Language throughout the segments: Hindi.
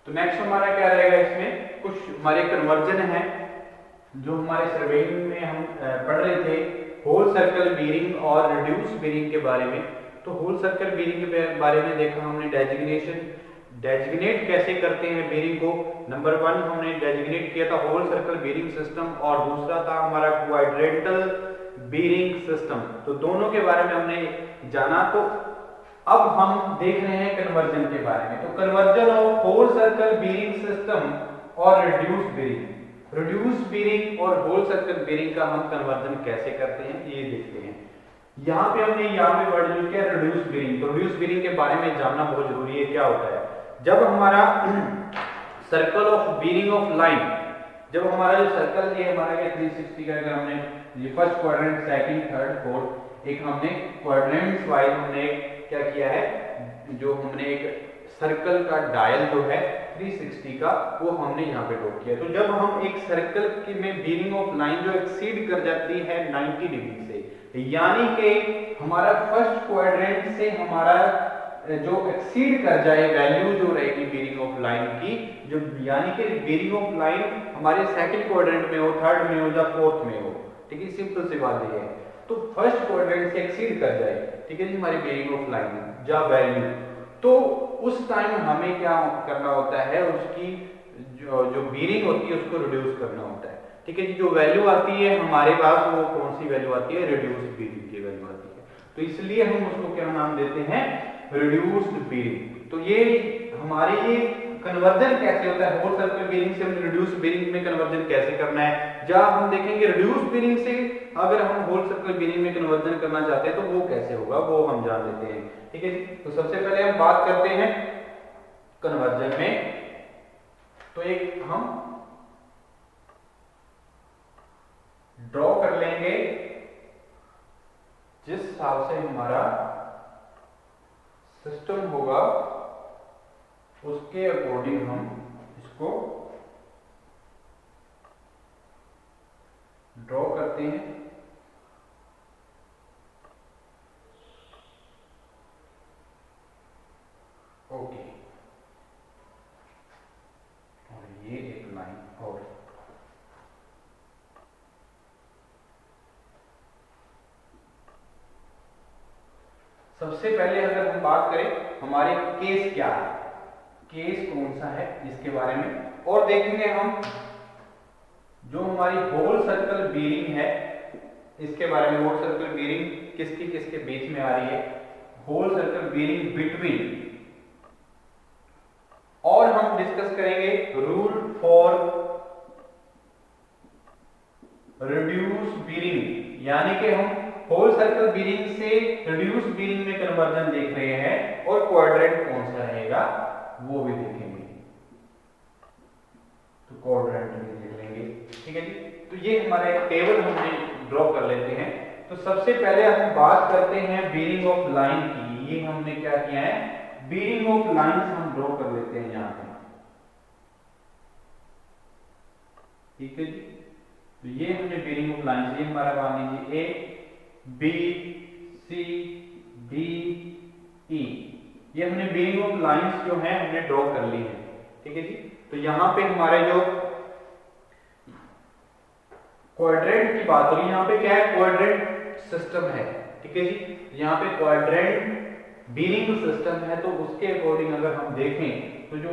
तो नेक्स्ट हमारा क्या रहेगा, इसमें कुछ हमारे कन्वर्जन है जो हमारे सर्वेइंग में हम पढ़ रहे थे, होल सर्कल बीरिंग और रिड्यूस बीरिंग के बारे में। तो होल सर्कल बीरिंग के बारे में देखा हमने, डेजिग्नेट कैसे करते हैं बीरिंग को। नंबर 1 हमने डेजिग्नेट किया था होल सर्कल बीरिंग सिस्टम, और दूसरा था हमारा क्वाड्रेंटल बीरिंग सिस्टम। तो दोनों के बारे में हमने जाना। तो अब हम देख रहे हैं कन्वर्जन के बारे में। तो conversion of whole circle bearing system और रिड्यूस बीरिंग, रिड्यूस बीरिंग और होल सर्कल बीरिंग का हम कन्वर्जन कैसे करते हैं ये देखते हैं। यहाँ पे हमने यहाँ पे वर्ड यूज किया रिड्यूस बीरिंग। तो रिड्यूस बीरिंग के बारे में जानना बहुत जरूरी है। क्या होता है, जब हमारा circle of bearing of line, जब हमारा जो सर्कल ये हमारा 360 का, अगर हमने ये first quadrant, second, third, fourth, एक हमने क्वाड्रेंट्स वाइज हमने क्या किया है, जो हमने एक सर्कल का डायल जो है 360 का वो हमने यहाँ पे ड्रॉ किया। तो जब हम एक सर्कल की में बीरिंग ऑफ लाइन जो एक्सीड कर जाती है 90 डिग्री से, यानी कि हमारा फर्स्ट क्वाड्रेंट से हमारा जो एक्सीड कर जाए वैल्यू जो रहेगी बीरिंग ऑफ लाइन की, जो यानी कि बीरिंग ऑफ लाइन हमारे सेकंड क्वाड्रेंट में हो, थर्ड में हो या फोर्थ में हो, ठीक है, सिंपल सी बात ये है। तो फर्स्ट क्वाड्रेंट से एक्सीड कर जाए, ठीक है जी, हमारी बीरिंग ऑफ लाइन या वैल्यू, तो उस टाइम हमें क्या करना होता है, उसकी जो बीरिंग होती है उसको रिड्यूस करना होता है, ठीक है जी। जो वैल्यू आती है हमारे पास वो कौन सी वैल्यू आती है, रिड्यूस बीरिंग की वैल्यू आती है। तो इसलिए हम उसको क्या नाम देते हैं, रिड्यूस्ड बीरिंग। तो ये हमारे ये कन्वर्जन कैसे होता है, होल सर्कल बीरिंग से हम रिड्यूस बीरिंग में कन्वर्जन कैसे करना है, जब हम देखेंगे रिड्यूस बीरिंग से अगर हम होल सर्कल बीरिंग में कन्वर्जन करना चाहते हैं तो वो कैसे होगा वो हम जान लेते हैं, ठीक है जी। तो सबसे पहले हम बात करते हैं कन्वर्जन में। तो एक हम ड्रॉ कर लेंगे जिस हिसाब से हमारा सिस्टम होगा उसके अकॉर्डिंग हम इसको ड्रॉ करते हैं। ओके, और ये एक लाइन और सबसे पहले अगर हम बात करें हमारे केस क्या है, केस कौन सा है इसके बारे में, और देखेंगे हम जो हमारी होल सर्कल बीरिंग है इसके बारे में। होल सर्कल बीरिंग किसकी किसके बीच में आ रही है, होल सर्कल बीरिंग बिटवीन, और हम डिस्कस करेंगे रूल फॉर रिड्यूस बीरिंग, यानी कि हम होल सर्कल बीरिंग से रिड्यूस बीरिंग में कन्वर्जन देख रहे हैं, और क्वाड्रेंट कौन सा रहेगा वो भी देखेंगे। तो क्वाड्रेंट भी देख लेंगे, ठीक है जी। तो ये हमारा एक टेबल हमने ड्रॉ कर लेते हैं। तो सबसे पहले हम बात करते हैं बीरिंग ऑफ लाइन की। ये हमने क्या किया है, बीरिंग ऑफ लाइंस हम ड्रॉ कर लेते हैं यहां पे, ठीक है जी। तो ये हमने बीरिंग ऑफ लाइंस, ये हमारा मान लीजिए A B C D E, ये हमने बीरिंग ऑफ लाइंस जो है हमने ड्रॉ कर ली है, ठीक है जी। तो यहां पे हमारे जो क्वाड्रेंट की बात हो रही है, यहाँ पे क्या है, क्वाड्रेंट सिस्टम है, ठीक है जी। यहाँ पे क्वाड्रेंट बीरिंग सिस्टम है, तो उसके अकॉर्डिंग अगर हम देखें तो जो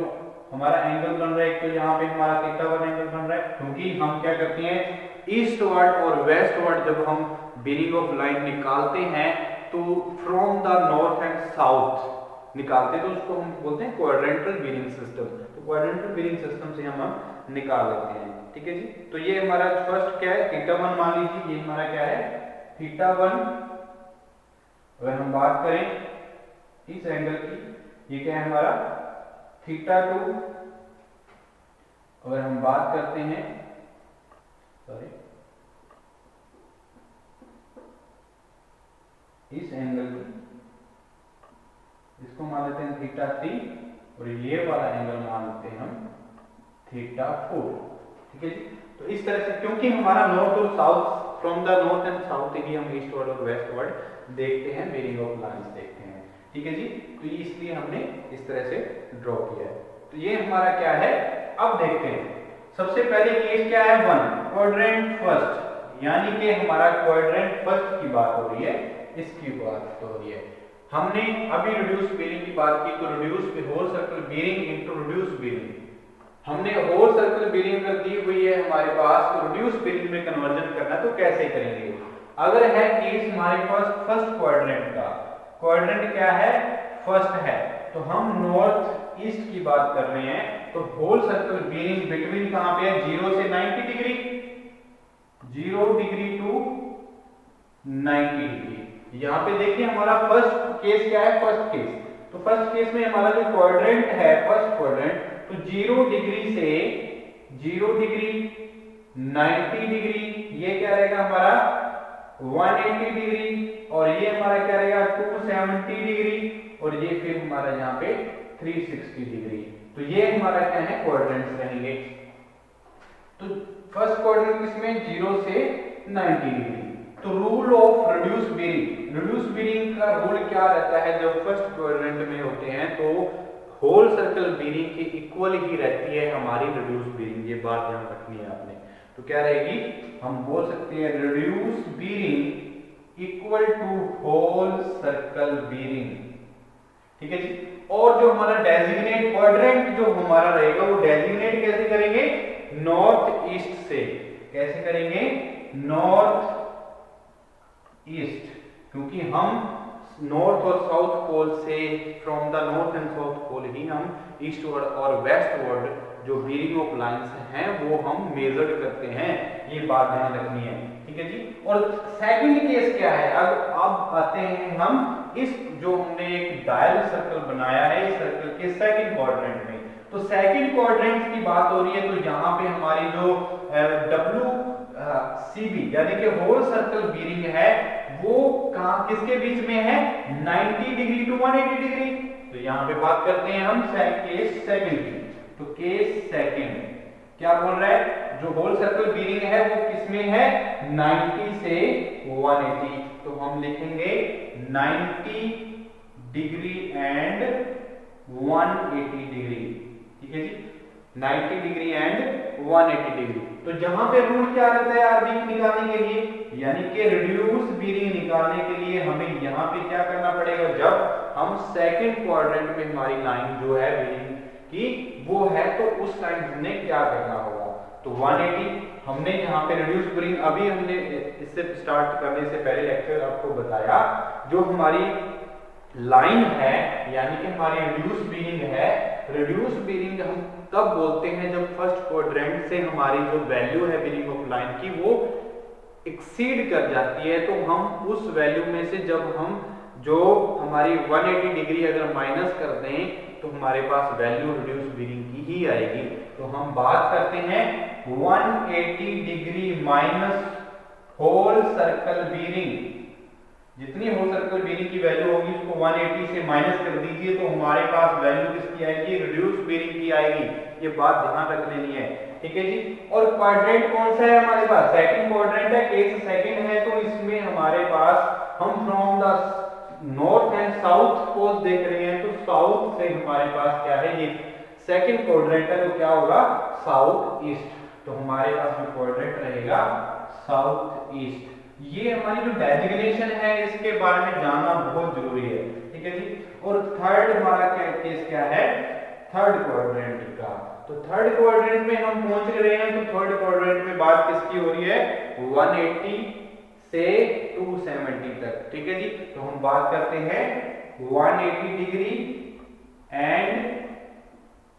हमारा एंगल बन रहा है, तो यहाँ पे हमारा θ1 एंगल बन रहा है, क्योंकि हम क्या करते हैं ईस्टवर्ड और वेस्टवर्ड जब हम बीरिंग ऑफ लाइन निकालते हैं तो from the north and south निकालते हैं, तो उसको हम बोलते हैं क्वाड्रेंटल बीरिंग सिस्टम। तो क्वाड्रेंटल बीरिंग सिस्टम से हम निकाल लेते हैं, ठीक है जी। तो ये हमारा फर्स्ट क्या है, θ1 मान लीजिए, ये हमारा क्या है θ1। अगर हम बात करें इस एंगल की, ये क्या है हमारा θ2। अगर हम बात करते हैं सॉरी इस एंगल की, इसको मान लेते हैं θ3, और ये वाला एंगल मान लेते हैं हम θ4, ठीक है जी। तो इस तरह से, क्योंकि हमारा नॉर्थ और south, from the north and south ही हम ईस्टवर्ड और वेस्टवर्ड देखते हैं, बीरिंग ऑफ लाइंस देखते हैं, ठीक है जी। तो इसलिए हमने इस तरह से ड्रॉ किया है। तो ये हमारा क्या है, अब देखते हैं। सबसे पहले केस क्या है, 1 क्वाड्रेंट फर्स्ट, यानी कि हमारा क्वाड्रेंट फर्स्ट की बात हो रही है, इसकी बात हो रही है। हमने अभी रिड्यूस बीरिंग की बात की, तो reduce whole circle bearing into reduce bearing, हमने होल सर्कल बीरिंग कर दी हुई है हमारे पास, तो रिड्यूस बीरिंग में कन्वर्जन करना तो कैसे करेंगे। अगर है केस हमारे पास फर्स्ट क्वाड्रेंट का, क्वाड्रेंट क्या है, फर्स्ट है, तो हम नॉर्थ ईस्ट की बात कर रहे हैं, तो होल सर्कल बीरिंग बिटवीन कहां पे है, 0 से 90 डिग्री, 0 डिग्री टू 90 डिग्री। यहां पे देखिए हमारा फर्स्ट केस क्या है, फर्स्ट केस, तो फर्स्ट केस में हमारा जो क्वाड्रेंट है, फर्स्ट क्वाड्रेंट, तो 0 डिग्री से 0 डिग्री 90 डिग्री, ये क्या रहेगा हमारा 180 डिग्री, और ये हमारा क्या रहेगा 270 डिग्री, और ये फिर हमारा यहाँ पे 360 डिग्री। तो ये हमारा क्या है, क्वाड्रेंट्स रहेंगे। तो फर्स्ट क्वाड्रेंट किसमें, 0 से 90 डिग्री। तो rule of reduce bearing, reduce bearing का रूल क्या रहता है, जब फर्स्ट क्वाड्रेंट में होते हैं तो होल सर्कल बीरिंग की इक्वल ही रहती है हमारी रिड्यूस बीरिंग, ये बात ध्यान रखनी है आपने। तो क्या रहेगी, हम बोल सकते हैं reduce bearing equal to whole circle bearing, ठीक है जी। और जो हमारा डेजिग्नेट क्वाड्रेंट जो हमारा रहेगा, वो डेजिग्नेट कैसे करेंगे, नॉर्थ ईस्ट से, कैसे करेंगे, नॉर्थ ईस्ट, क्योंकि हम नॉर्थ और साउथ पोल से, from the north and south pole ही हम ईस्टवर्ड और वेस्टवर्ड जो बीरिंग ऑफ लाइंस हैं वो हम मेजर करते हैं, ये बात ध्यान रखनी है, ठीक है जी। और सेकंड केस क्या है, अब आते हैं हम इस जो हमने एक डायल सर्कल बनाया है इस सर्कल के सेकंड क्वाड्रेंट में, तो सेकंड क्वाड्रेंट की बात हो रही है, तो यहाँ पे हमारी जो WCB यानी कि होल सर्कल बीरिंग है, वो कहां किसके बीच में है, 90 डिग्री टू 180 डिग्री। तो यहाँ पे बात करते हैं हम केस सेकंड की, तो केस सेकंड क्या बोल रहा है, जो होल सर्कल बीरिंग है वो किसमें है, 90 से 180, तो हम लिखेंगे 90 डिग्री एंड 180 डिग्री, ठीक है जी, 90 डिग्री एंड 180 डिग्री। तो जहां पे रूल क्या रहता है आरबी निकालने के लिए, यानी कि रिड्यूस बीरिंग निकालने के लिए हमें यहाँ पे क्या करना पड़ेगा, जब हम सेकंड क्वाड्रेंट में हमारी लाइन जो है बीरिंग की वो है, तो उस टाइम हमने क्या करना होगा, तो 180 हमने यहाँ पे रिड्यूस बीरिंग, अभी हमने इससे स्टार्ट करने से पहले लेक्चर आपको बताया, जो हमारी लाइन है यानी कि हमारी रिड्यूस बीरिंग है, रिड्यूस बीरिंग हम तब बोलते हैं जब फर्स्ट क्वाड्रेंट से हमारी जो वैल्यू है बीरिंग ऑफ लाइन की वो एक्सीड कर जाती है, तो हम उस वैल्यू में से जब हम जो हमारी 180 डिग्री अगर माइनस कर दें तो हमारे पास वैल्यू रिड्यूस बीरिंग की ही आएगी। तो हम बात करते हैं 180 degree minus whole circle bearing, जितनी होल सर्कल बीरिंग की वैल्यू होगी उसको 180 से माइनस कर दीजिए, तो हमारे पास वैल्यू किसकी आएगी, रिड्यूस बीरिंग की आएगी, ये बात ध्यान रख लेनी है, ठीक है जी। और क्वाड्रेंट कौन सा है हमारे पास, सेकंड क्वाड्रेंट है, केस सेकंड है, तो इसमें हमारे पास हम from the north and south pole देख रहे हैं, तो साउथ से हमारे पास क्या है, ये सेकंड क्वाड्रेंट है, तो क्या होगा, साउथ ईस्ट, तो हमारे पास में क्वाड्रेंट रहेगा साउथ ईस्ट। ये हमारी जो डेजिग्नेशन है इसके बारे में जानना बहुत जरूरी है, ठीक है जी। और थर्ड हमारा केस क्या है, थर्ड क्वाड्रेंट का, तो थर्ड क्वाड्रेंट में हम पहुंच रहे हैं, तो थर्ड क्वाड्रेंट में बात किसकी हो रही है, 180 से 270 तक, ठीक है जी। तो हम बात करते हैं 180 degree and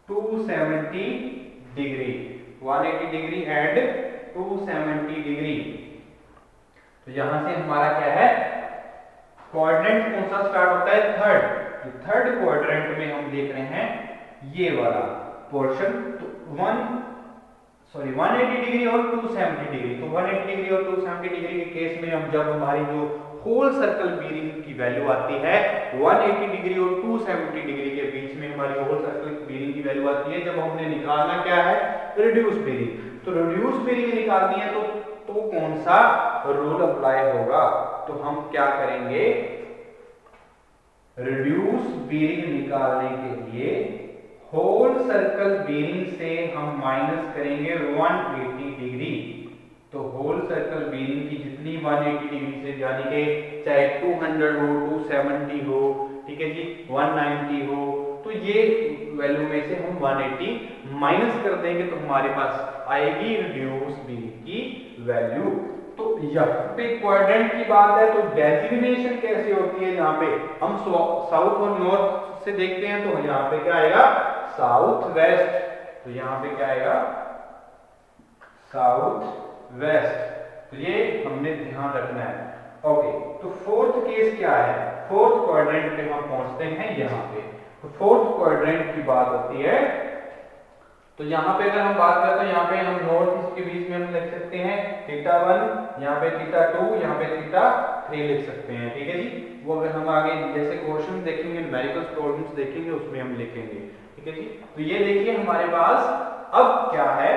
270 degree, 180 degree and 270 degree. तो यहां से हमारा क्या है, क्वाड्रेंट कौन सा स्टार्ट होता है, थर्ड, तो थर्ड क्वाड्रेंट में हम देख रहे हैं ये वाला पोर्शन, तो 180 डिग्री और 270 डिग्री, तो 180 डिग्री और 270 डिग्री के केस में हम जब हमारी जो होल सर्कल बीरिंग की वैल्यू आती है 180 डिग्री और 270 डिग्री के बीच में हमारी होल सर्कल बीरिंग की वैल्यू आती है, जब हमने निकालना क्या है, रिड्यूस बीरिंग, तो रिड्यूस बीरिंग निकालनी है तो कौन सा रूल अप्लाई होगा, तो हम क्या करेंगे, रिड्यूस बीरिंग निकालने के लिए होल सर्कल बीरिंग से हम माइनस करेंगे 180 डिग्री। तो होल सर्कल बीरिंग की जितनी 180 डिग्री से यानी कि चाहे 200 हो, 270 हो, ठीक है जी, 190 हो, तो ये वैल्यू में से हम 180 माइनस कर देंगे तो हमारे पास आएगी रिड्यूस बीरिंग की वैल्यू। तो यहाँ पे क्वाड्रेंट की बात है तो डेजिग्नेशन कैसे होती है, यहाँ पे हम साउथ और नॉर्थ से देखते हैं तो यहाँ पे क्या आएगा साउथ वेस्ट, तो यहाँ पे क्या आएगा साउथ वेस्ट, तो ये हमने ध्यान रखना है। ओके, तो फोर्थ केस क्या है, फोर्थ क्वाड्रेंट पे हम पहुंचते हैं यहाँ पे। तो फोर्थ क्वाड्रेंट की बात होती है, तो यहाँ पे अगर हम बात करें तो यहाँ पे हम नॉर्थ ईस्ट के बीच में हम लिख सकते हैं θ1, यहाँ पे θ2, यहाँ पे θ3 लिख सकते हैं, ठीक है जी। वो अगर हम आगे जैसे क्वेश्चन देखेंगे, न्यूमेरिकल्स प्रॉब्लम्स देखेंगे, उसमें हम लिखेंगे, ठीक है जी। तो ये देखिए हमारे पास अब क्या है,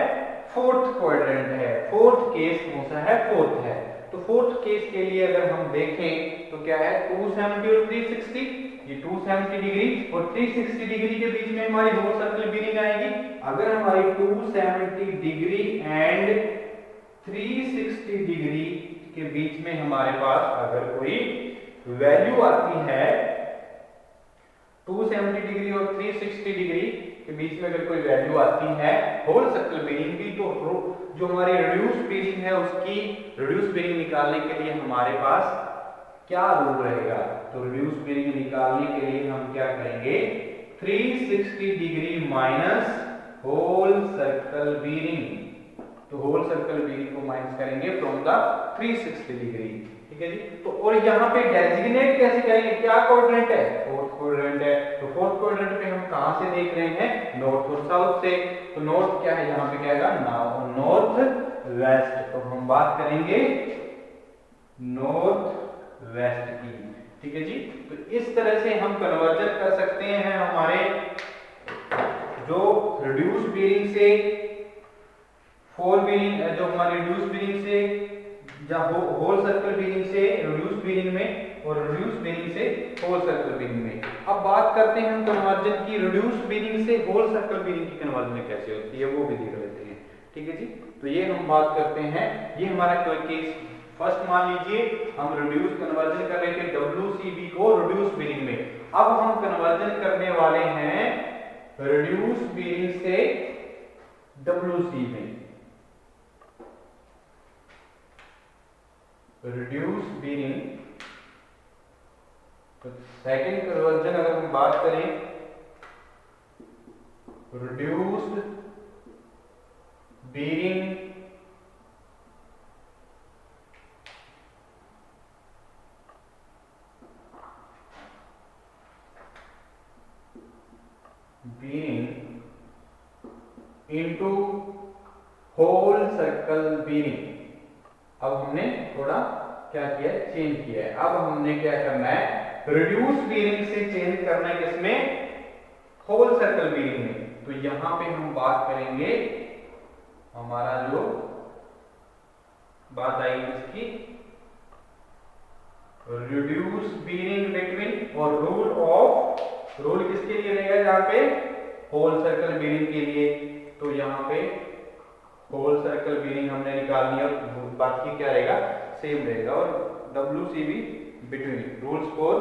फोर्थ क्वाड्रेंट है, फोर्थ केस कौन सा है, फोर्थ है। तो फोर्थ केस के लिए अगर हम देखें तो क्या है 270 और 360, ये 270 डिग्री और 360 डिग्री के बीच में हमारी होल सर्कल बीरिंग आएगी। अगर हमारी 270 डिग्री एंड 360 डिग्री के बीच में हमारे पास अगर कोई वैल्यू आती है, 270 डिग्री और 360 डिग्री के बीच में अगर कोई वैल्यू आती है होल सर्कल बीरिंग की, तो जो हमारी रिड्यूस बीरिंग है उसकी रिड्यूस बीरिंग निकालने के लिए हमारे पास क्या रूल रहेगा, तो रिड्यूस बीरिंग निकालने के लिए हम क्या करेंगे 360 degree minus whole circle bearing, तो होल सर्कल बीरिंग को माइनस करेंगे फ्रॉम द 360 डिग्री, ठीक है जी। तो और यहाँ पे डेजिग्नेट कैसे करेंगे, क्या क्वाड्रेंट है, फोर्थ क्वाड्रेंट है। तो फोर्थ क्वाड्रेंट पे हम कहां से देख रहे हैं, नॉर्थ और साउथ से। तो नॉर्थ क्या है, यहाँ पे क्या आएगा नॉर्थ वेस्ट, तो हम बात करेंगे नॉर्थ वेस्ट की, ठीक है जी। तो इस तरह से हम कन्वर्जन कर सकते हैं हमारे जो रिड्यूस बीरिंग से फोर बीरिंग, जो हमारी रिड्यूस बीरिंग से होल सर्कल बीरिंग से रिड्यूस बीरिंग में और रिड्यूस बीरिंग से होल सर्कल बीरिंग में। अब बात करते हैं हम कन्वर्जन की, रिड्यूस बीरिंग से होल सर्कल बीरिंग की कन्वर्जन कैसे होती है वो भी देख लेते हैं, ठीक है जी। तो ये हम बात करते हैं, ये हमारा केस फर्स्ट मान लीजिए हम रिड्यूस कन्वर्जन कर रहे थे WCB को रिड्यूस बीरिंग में। अब हम कन्वर्जन करने वाले हैं रिड्यूस बीरिंग से WC में, रिड्यूस बीरिंग। तो सेकंड कन्वर्जन अगर हम बात करें reduced bearing into whole circle bearing. अब हमने थोड़ा क्या किया, चेंज किया है। अब हमने क्या करना है, रिड्यूस बीरिंग से चेंज करना है किसमें, होल सर्कल बीरिंग में। तो यहां पे हम बात करेंगे, हमारा जो बात आई इसकी रिड्यूस बीरिंग बिटवीन, और रूल किसके लिए रहेगा, जहां पे होल सर्कल बीरिंग के लिए। तो यहाँ पे होल सर्कल बीरिंग हमने निकालनी है और बाकी क्या रहेगा सेम रहेगा, और WCB बिटवीन रूल्स फॉर,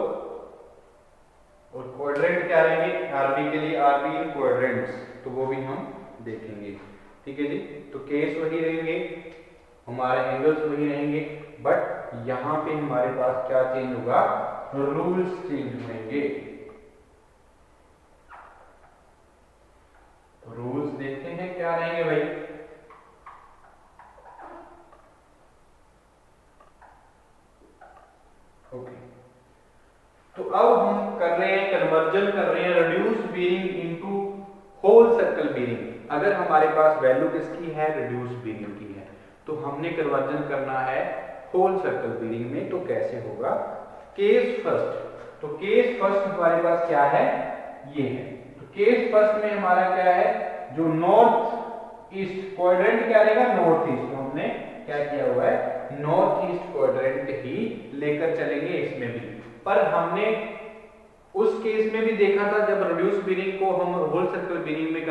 और क्वाड्रेंट क्या रहेंगे RB के लिए, RB इन क्वाड्रेंट्स, तो वो भी हम देखेंगे, ठीक है जी। तो केस वही रहेंगे, हमारे एंगल्स वही रहेंगे, बट यहाँ पे हमारे पास क्या चेंज होगा, रूल्स चेंज होंगे। तो रूल्स देखते हैं क्या रहेंगे भाई। ओके, तो अब हम कर रहे हैं कन्वर्जन कर रहे हैं reduce bearing into whole circle bearing. अगर हमारे पास वैल्यू किसकी है, रिड्यूस बीरिंग की है, तो हमने कन्वर्जन करना है होल सर्कल बीरिंग में। तो कैसे होगा, केस फर्स्ट। तो केस फर्स्ट हमारे पास क्या है, ये है। तो केस फर्स्ट में हमारा क्या है, जो नॉर्थ ईस्ट क्वाड्रेंट क्या रहेगा, नॉर्थ ईस्ट। तो हमने क्या किया हुआ है, नॉर्थ ईस्ट क्वाड्रेंट ही लेकर चलेंगे इसमें भी, पर हमने उस केस में भी देखा था जब रिड्यूस बीरिंग को हम होल सर्कल बीरिंग में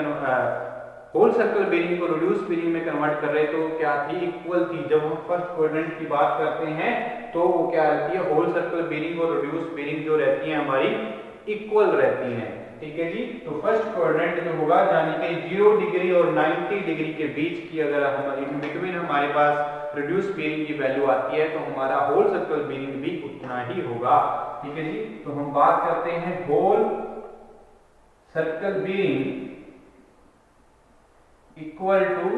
होल सर्कल बीरिंग को रिड्यूस बीरिंग में कन्वर्ट कर रहे तो क्या थी, इक्वल थी। जब हम फर्स्ट क्वाड्रेंट की बात करते हैं तो वो क्या रहती है, होल सर्कल बीरिंग और रिड्यूस बीरिंग जो रहती है हमारी इक्वल रहती हैं। ठीक है जी। तो फर्स्ट क्वाड्रेंट जो होगा यानी कि 0 डिग्री और 90 डिग्री के बीच की अगर हम इन बिटवीन हमारे पास रिड्यूस बीरिंग की वैल्यू आती है तो हमारा होल सर्कल बीरिंग भी उतना ही होगा। ठीक है जी। तो हम बात करते हैं whole circle bearing equal to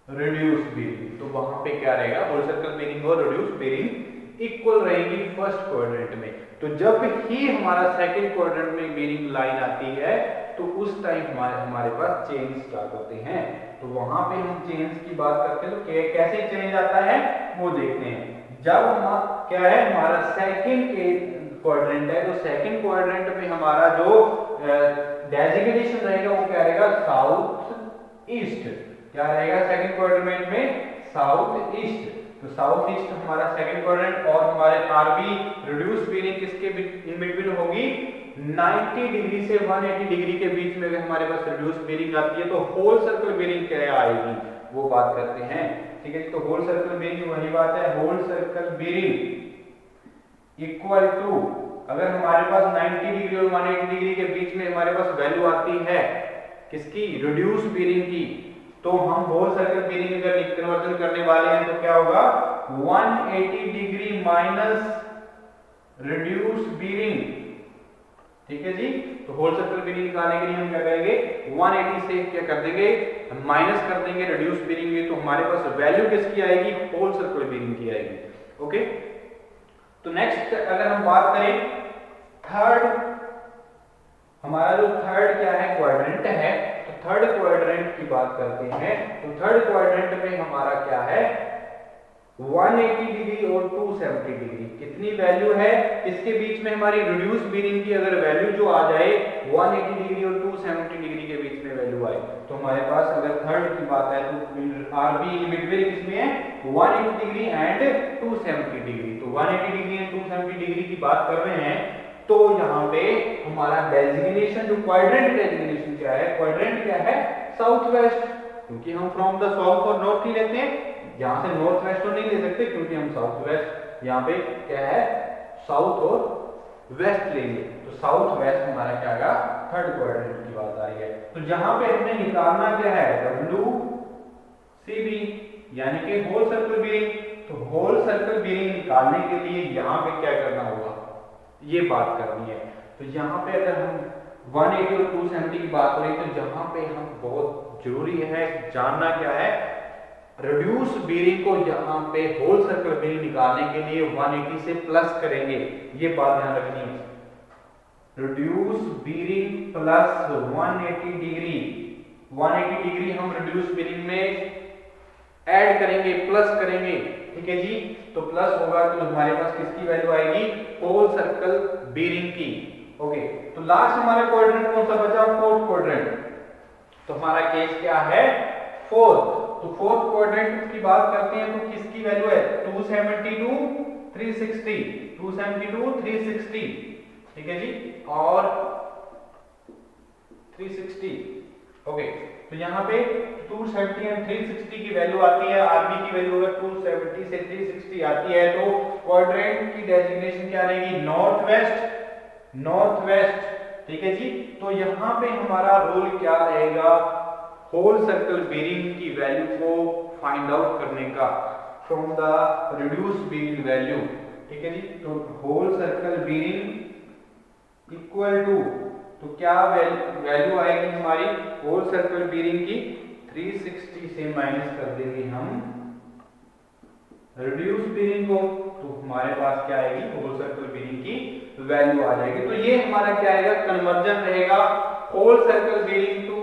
reduce bearing. तो वहां पे क्या रहेगा, होल सर्कल बीरिंग और रिड्यूस बीरिंग इक्वल रहेगी फर्स्ट क्वाड्रेंट में। तो जब ही हमारा सेकंड क्वाड्रेंट में बीरिंग लाइन आती है तो उस टाइम हमारे पास चेंज स्टार्ट होते हैं। तो वहां पे हम चेंज की बात करते हैं तो कैसे चेंज आता है वो देखते हैं। जब हम क्या है, हमारा सेकंड क्वाड्रेंट है तो सेकंड क्वाड्रेंट में हमारा जो डेजिग्नेशन रहेगा वो क्या रहेगा, साउथ ईस्ट। क्या रहेगा सेकंड क्वाड्रेंट में, साउथ ईस्ट। तो साउथ ईस्ट हमारा सेकंड क्वाड्रेंट और हमारे आरबी रिड्यूस बीरिंग किसके इन बिटवीन होगी, 90 डिग्री से 180 डिग्री के बीच में अगर हमारे पास रिड्यूस बीरिंग आती है तो होल सर्कल बीरिंग क्या आएगी वो बात करते हैं। ठीक है। तो होल सर्कल बीरिंग वही बात है, whole circle bearing equal to, अगर हमारे पास 90 डिग्री और 180 डिग्री के बीच में हमारे पास वैल्यू आती है किसकी, रिड्यूस बीरिंग की, तो हम होल सर्कल बीरिंग अगर कन्वर्जन करने वाले हैं तो क्या होगा, 180 डिग्री माइनस रिड्यूस बीरिंग। ठीक है जी। तो होल सर्कल बीरिंग निकालने के लिए हम क्या करेंगे, 180 से क्या कर देंगे, माइनस कर देंगे रिड्यूस बीरिंग में, तो हमारे पास वैल्यू किसकी आएगी, होल सर्कल बीरिंग की आएगी। ओके। तो नेक्स्ट अगर हम बात करें थर्ड, हमारा जो थर्ड क्या है क्वाड्रेंट है, तो थर्ड क्वाड्रेंट की बात करते हैं। तो थर्ड क्वाड्रेंट में हमारा क्या है, 180 डिग्री और 270 डिग्री कितनी वैल्यू है, इसके बीच में हमारी रिड्यूस बीरिंग की अगर वैल्यू जो आ जाए 180 डिग्री और 270 डिग्री के बीच में वैल्यू आए तो हमारे पास अगर थर्ड की बात है तो आरबी इन बिटवीन किसमें है, 180 डिग्री एंड 270 डिग्री। तो 180 डिग्री एंड 270 डिग्री की बात कर रहे हैं तो यहाँ पे हमारा डेजिग्नेशन जो क्वाड्रेंट डेजिग्नेशन क्या है, क्वाड्रेंट क्या है, साउथ वेस्ट, क्योंकि हम फ्रॉम द साउथ और नॉर्थ ही लेते हैं, यहाँ से नॉर्थ वेस्ट तो नहीं ले सकते क्योंकि हम साउथ वेस्ट, यहाँ पे क्या है साउथ और वेस्ट लेंगे। तो साउथ वेस्ट हमारा क्या आएगा, थर्ड क्वाड्रेंट की बात आ रही है। तो जहां पे हमने निकालना क्या है, WCB यानी कि होल सर्कल बीरिंग। तो होल सर्कल बीरिंग निकालने के लिए यहाँ पे क्या करना होगा, ये बात करनी है। तो यहाँ पे अगर हम 180 और 270 की बात करें तो जहां पे हम बहुत जरूरी है जानना क्या है, रिड्यूस बीरिंग को यहाँ पे होल सर्कल बीरिंग निकालने के लिए 180 से प्लस करेंगे, ये बात ध्यान रखनी है। Reduce bearing plus 180 degree, 180 degree हम रिड्यूस बीरिंग में ऐड करेंगे, प्लस करेंगे। ठीक है जी। तो प्लस होगा तो हमारे पास किसकी वैल्यू आएगी, होल सर्कल बीरिंग की। ओके। तो लास्ट हमारा क्वाड्रेंट कौन सा बचा, फोर्थ क्वाड्रेंट। तो हमारा केस क्या है, फोर्थ। तो फोर्थ क्वाड्रेंट की बात करते हैं तो किसकी वैल्यू है, 272 360, 272 360। ठीक है जी। और 360। ओके। तो यहाँ पे 270 एंड 360 की वैल्यू आती है, आरबी की वैल्यू अगर 270 से 360 आती है तो क्वाड्रेंट की डेजिग्नेशन क्या रहेगी, नॉर्थ वेस्ट, नॉर्थ वेस्ट। ठीक है जी। तो यहाँ पे हमारा रोल क्या रहेगा, होल सर्कल बीरिंग की वैल्यू को फाइंड आउट करने का from the reduce bearing value. ठीक है जी। तो whole circle bearing equal to, तो क्या वैल्यू आएगी हमारी होल सर्कल बीरिंग की, 360 से माइनस कर देंगे हम रिड्यूस बीरिंग को, तो हमारे पास क्या आएगी, होल सर्कल बीरिंग की वैल्यू आ जाएगी। तो ये हमारा क्या आएगा, कन्वर्जन रहेगा whole circle bearing to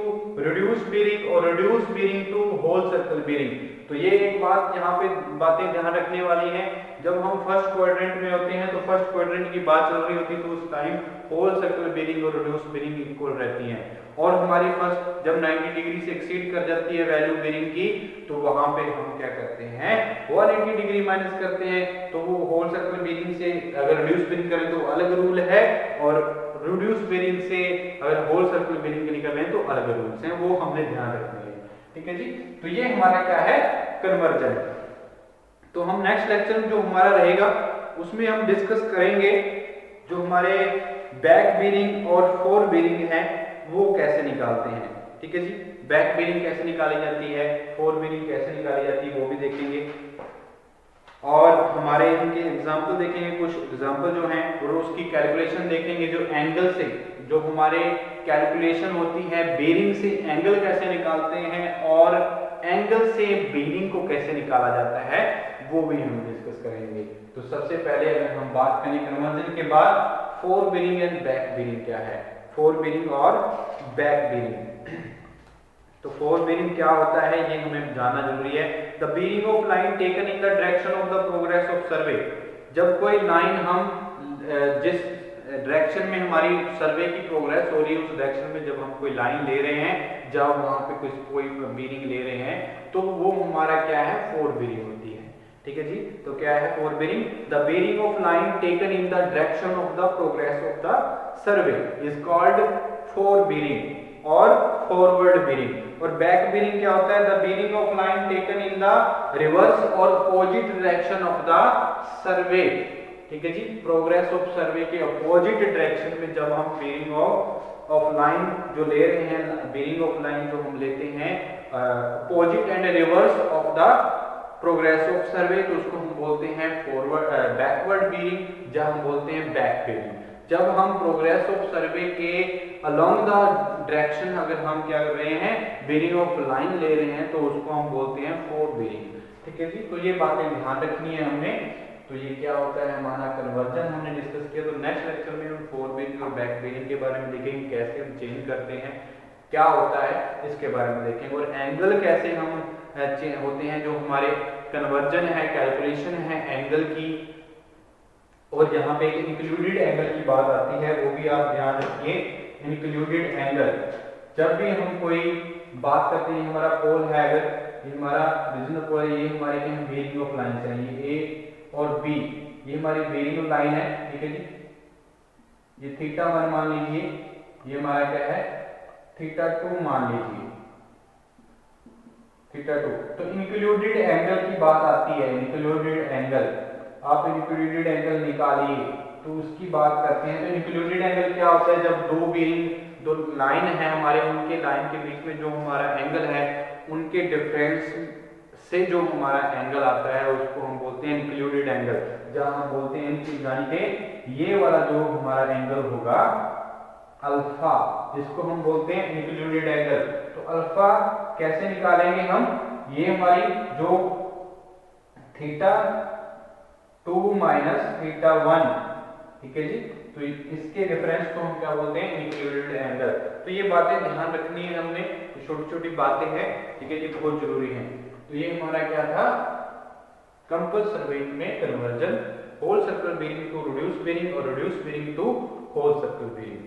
reduce bearing और reduce bearing to whole circle bearing. तो ये एक बात यहाँ पे बातें ध्यान रखने वाली हैं, जब हम फर्स्ट क्वाड्रेंट में होते हैं तो फर्स्ट क्वाड्रेंट की बात चल रही होती है तो उस टाइम होल सर्कल बीरिंग और रिड्यूस बीरिंग इक्वल रहती हैं, और हमारी फर्स्ट जब 90 डिग्री से एक्सीड कर जाती है वैल्यू बीरिंग की तो वहां पे हम क्या करते हैं 180 डिग्री माइनस करते हैं। तो वो होल सर्कल बीरिंग से अगर रिड्यूस बीरिंग करें तो अलग रूल है, और रिड्यूस बीरिंग से अगर होल सर्कल बीरिंग के निकल रहे हैं तो अलग रूल्स हैं, वो हमने ध्यान रखने हैं। ठीक है जी, तो ये हमारा क्या है कन्वर्जन। तो हम नेक्स्ट लेक्चर में जो हमारा रहेगा उसमें हम डिस्कस करेंगे जो हमारे बैक बीरिंग और फोर बीरिंग है वो कैसे निकालते हैं। ठीक है जी, बैक बीरिंग कैसे निकाली जाती है, फोर बीरिंग कैसे निकाली जाती है वो भी देखेंगे, और हमारे इनके एग्जाम्पल देखेंगे, कुछ एग्जाम्पल जो हैं और उसकी कैलकुलेशन देखेंगे, जो एंगल से जो हमारे कैलकुलेशन होती है बेरिंग से एंगल कैसे निकालते हैं और एंगल से बेरिंग को कैसे निकाला जाता है वो भी हम डिस्कस करेंगे। तो सबसे पहले अगर हम बात करें कन्वर्जन के बाद fore bearing and back bearing क्या है, फोर बेरिंग और बैक बेरिंग। तो फोर बेरिंग क्या होता है ये हमें जानना जरूरी है। The bearing of line taken in the direction of the progress of survey, जब कोई लाइन हम जिस डायरेक्शन में हमारी सर्वे की प्रोग्रेस हो रही है उस डायरेक्शन में जब हम कोई लाइन ले रहे हैं, जब वहां पे कोई बेरिंग ले रहे हैं तो वो हमारा क्या है फोर बेरिंग होती है। ठीक है जी, तो क्या है fore bearing, the bearing of line taken in the direction of the progress of the survey is called fore bearing और फॉरवर्ड बेरिंग। और बैक बेरिंग क्या होता है, the bearing of line taken in the reverse और opposite direction of the survey. ठीक है जी, प्रोग्रेस ऑफ सर्वे के अपोजिट डायरेक्शन में जब हम बेरिंग ऑफ लाइन जो ले रहे हैं, बेरिंग ऑफ लाइन जो हम लेते हैं opposite and reverse of the progress of सर्वे तो उसको हम बोलते हैं फॉरवर्ड बैकवर्ड बेरिंग, जब हम बोलते हैं बैक बेरिंग। जब हम प्रोग्रेस ऑफ सर्वे के अलोंग द डायरेक्शन अगर हम क्या कर रहे हैं बेरिंग ऑफ लाइन ले रहे हैं तो उसको हम बोलते हैं फोर बेरिंग। ठीक है जी, तो ये बातें ध्यान रखनी है हमने। तो ये क्या होता है हमारा कन्वर्जन हमने डिस्कस किया। तो नेक्स्ट लेक्चर में हम फोर बेरिंग और बैक बेरिंग के बारे में देखेंगे, कैसे हम चेंज करते हैं, क्या होता है इसके बारे में देखेंगे, और एंगल कैसे हम होते हैं जो हमारे कन्वर्जन है, कैलकुलेशन है एंगल की, और यहाँ पे एक इंक्लूडेड एंगल की बात आती है वो भी आप ध्यान रखिए। इंक्लूडेड एंगल जब भी हम कोई बात करते हैं, हमारा पोल है, अगर ये हमारा रीजनल पोल है, ये हमारे बेरिंग ऑफ लाइन है, ये ए और बी ये हमारी बेरिंग लाइन है। ठीक है जी, ये थीटा 1 मान लीजिए, ये हमारा क्या है थीटा 2 मान लीजिए, थीटा 2। तो इंक्लूडेड एंगल की बात आती है, इंक्लूडेड एंगल आप इंक्लूडेड एंगल निकालिए तो उसकी बात करते हैं। तो इंक्लूडेड एंगल क्या होता है, जब दो बेरिंग दो लाइन है हमारे, उनके लाइन के बीच में जो हमारा एंगल है उनके डिफरेंस से जो हमारा एंगल आता है उसको हम बोलते हैं इंक्लूडेड एंगल। जहां हम बोलते हैं यानी कि ये वाला जो हमारा एंगल होगा अल्फा, जिसको हम बोलते हैं इंक्लूडेड एंगल। तो अल्फा कैसे निकालेंगे हम, ये हमारी जो थीटा 2 माइनस थीटा 1, ठीक है जी, तो इसके डिफरेंस को हम क्या बोलते हैं इंक्लूडेड एंगल। तो ये बातें ध्यान रखनी है हमने, छोटी छोटी बातें हैं, ठीक है जी, बहुत जरूरी हैं। तो ये हमारा क्या था कंपस सर्वेइंग में conversion whole circle bearing to reduce bearing और reduce bearing to whole circle bearing.